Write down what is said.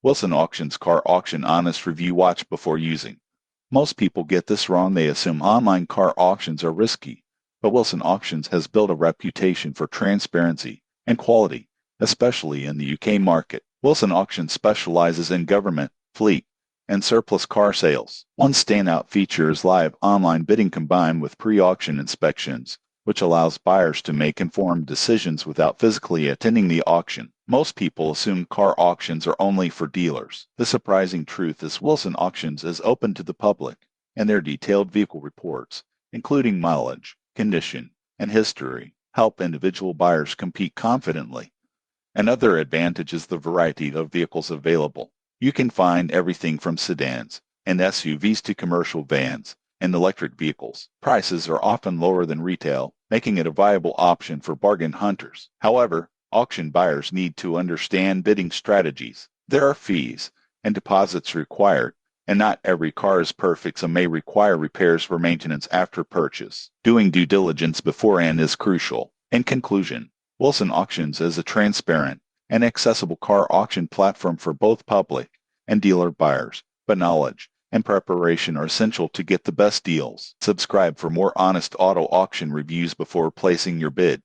Wilson Auctions Car Auction Honest Review Watch before using. Most people get this wrong. They assume online car auctions are risky, but Wilson Auctions has built a reputation for transparency and quality, especially in the UK market. Wilson Auctions specializes in government, fleet, and surplus car sales. One standout feature is live online bidding combined with pre-auction inspections, which allows buyers to make informed decisions without physically attending the auction. Most people assume car auctions are only for dealers. The surprising truth is Wilson Auctions is open to the public, and their detailed vehicle reports, including mileage, condition, and history, help individual buyers compete confidently. Another advantage is the variety of vehicles available. You can find everything from sedans and SUVs to commercial vans and electric vehicles. Prices are often lower than retail, making it a viable option for bargain hunters. However, auction buyers need to understand bidding strategies. There are fees and deposits required, and not every car is perfect, so may require repairs or maintenance after purchase. Doing due diligence beforehand is crucial. In conclusion, Wilson Auctions is a transparent and accessible car auction platform for both public and dealer buyers, but knowledge and preparation are essential to get the best deals. Subscribe for more honest auto auction reviews before placing your bid.